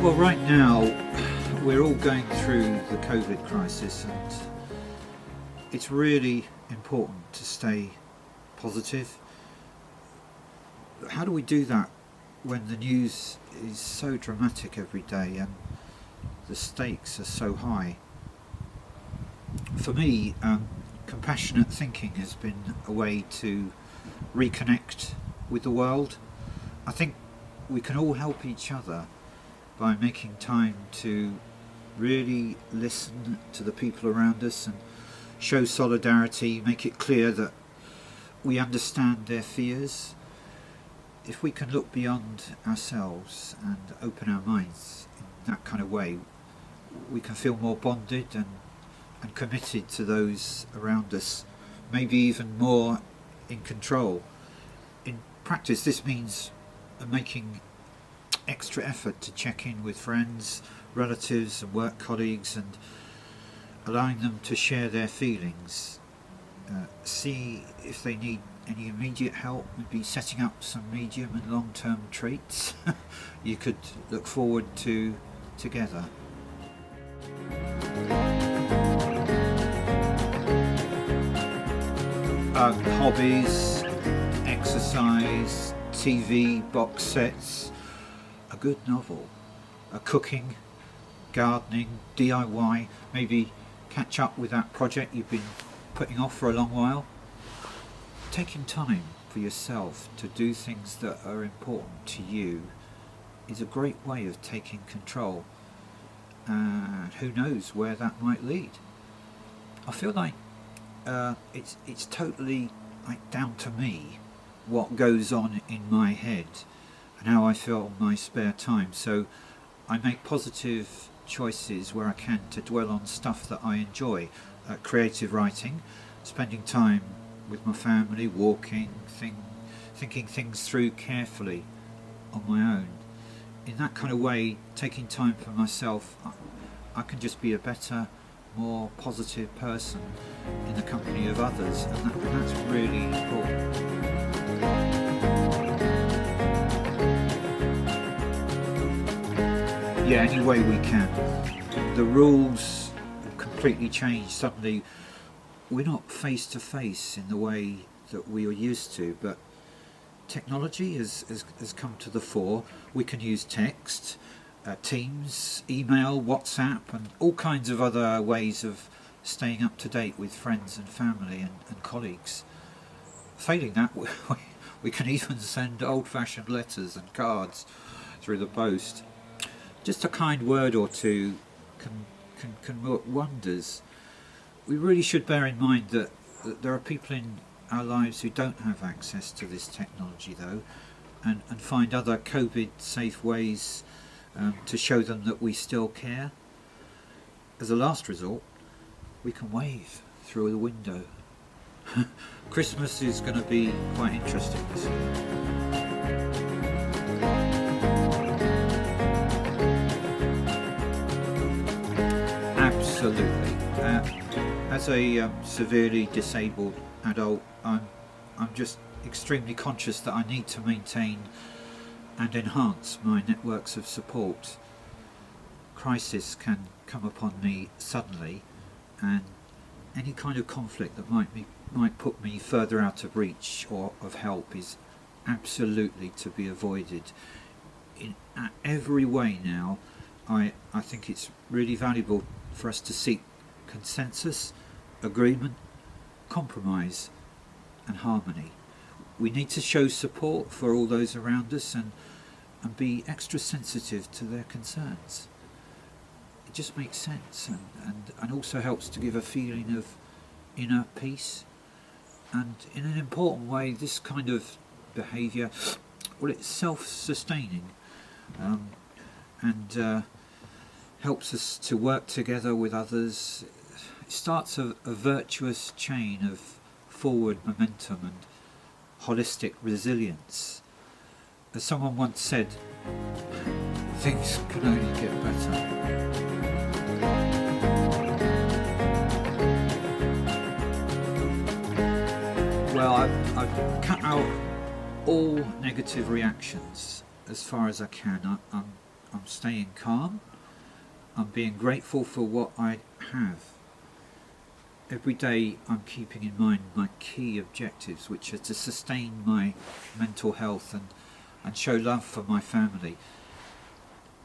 Well, right now we're all going through the COVID crisis, and it's really important to stay positive. But how do we do that when the news is so dramatic every day and the stakes are so high? For me, compassionate thinking has been a way to reconnect with the world. I think we can all help each other by making time to really listen to the people around us and show solidarity, make it clear that we understand their fears. If we can look beyond ourselves and open our minds in that kind of way, we can feel more bonded and committed to those around us, maybe even more in control. In practice, this means making extra effort to check in with friends, relatives and work colleagues, and allowing them to share their feelings. See if they need any immediate help, maybe setting up some medium and long-term treats you could look forward to together. Hobbies, exercise, TV, box sets, a good novel, cooking, gardening, DIY, maybe catch up with that project you've been putting off for a long while. Taking time for yourself to do things that are important to you is a great way of taking control, and who knows where that might lead. I feel like it's totally like down to me what goes on in my head and how I feel my spare time, so I make positive choices where I can to dwell on stuff that I enjoy, creative writing, spending time with my family, walking, thinking things through carefully on my own. In that kind of way, taking time for myself, I can just be a better, more positive person in the company of others, and that's really important. Yeah, any way we can. The rules have completely changed. Suddenly we're not face to face in the way that we are used to, but technology has come to the fore. We can use text, Teams, email, WhatsApp, and all kinds of other ways of staying up to date with friends and family and colleagues. Failing that, we can even send old-fashioned letters and cards through the post. Just a kind word or two can work wonders. We really should bear in mind that there are people in our lives who don't have access to this technology, though, and find other COVID-safe ways to show them that we still care. As a last resort, we can wave through the window. Christmas is going to be quite interesting this year. Absolutely. As a severely disabled adult, I'm just extremely conscious that I need to maintain and enhance my networks of support. Crisis can come upon me suddenly, and any kind of conflict that might put me further out of reach or of help is absolutely to be avoided. In every way now, I think it's really valuable for us to seek consensus, agreement, compromise and harmony. We need to show support for all those around us and be extra sensitive to their concerns. It just makes sense and also helps to give a feeling of inner peace. And in an important way, this kind of behaviour, well, it's self-sustaining and helps us to work together with others. It starts a virtuous chain of forward momentum and holistic resilience. As someone once said, things can only get better. Well, I've cut out all negative reactions as far as I can. I'm staying calm. I'm being grateful for what I have. Every day I'm keeping in mind my key objectives, which are to sustain my mental health and show love for my family.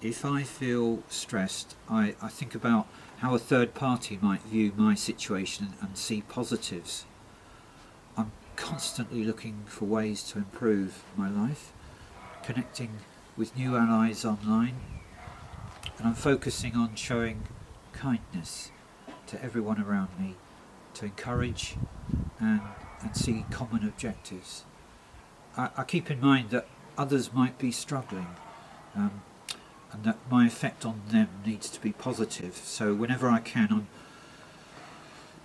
If I feel stressed, I think about how a third party might view my situation and see positives. I'm constantly looking for ways to improve my life, connecting with new allies online, and I'm focusing on showing kindness to everyone around me, to encourage and see common objectives. I keep in mind that others might be struggling, and that my effect on them needs to be positive. So whenever I can,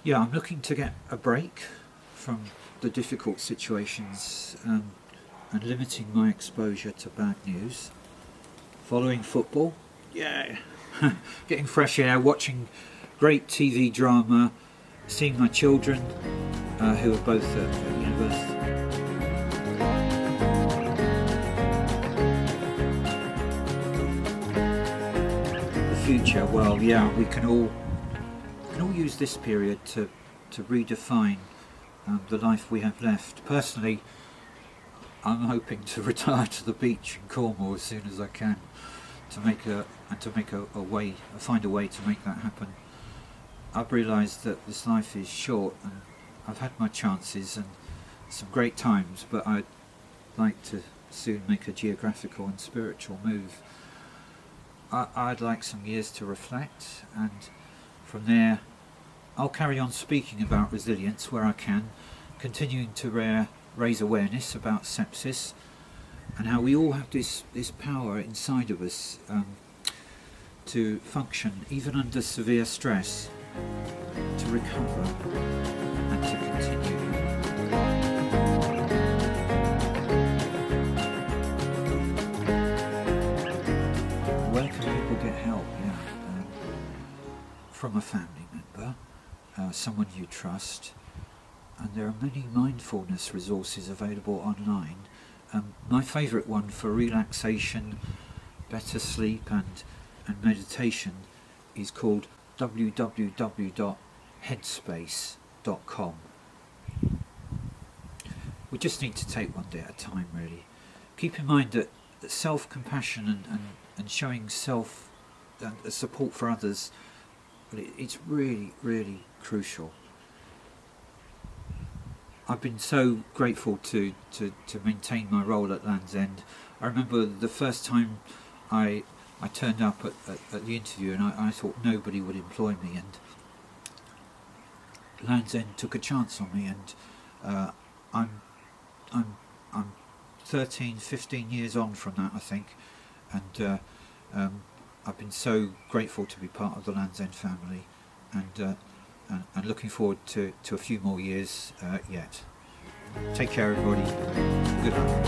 I'm looking to get a break from the difficult situations, and limiting my exposure to bad news. Following football, getting fresh air, watching great TV drama, seeing my children who are both at university. Future, we can all use this period to redefine the life we have left. Personally, I'm hoping to retire to the beach in Cornwall as soon as I can, find a way to make that happen. I've realised that this life is short, and I've had my chances and some great times, but I'd like to soon make a geographical and spiritual move. I'd like some years to reflect, and from there I'll carry on speaking about resilience where I can, continuing to raise awareness about sepsis and how we all have this power inside of us to function even under severe stress, to recover and to continue. Where can people get help? From a family member, someone you trust, and there are many mindfulness resources available online. My favourite one for relaxation, better sleep and meditation is called www.headspace.com. We just need to take one day at a time, really. Keep in mind that self-compassion and showing self support for others, it's really, really crucial. I've been so grateful to maintain my role at Land's End. I remember the first time I turned up at the interview, and I thought nobody would employ me, and Land's End took a chance on me, and I'm 13, 15 years on from that, I think, and I've been so grateful to be part of the Land's End family, and looking forward to a few more years yet. Take care, everybody. Good night.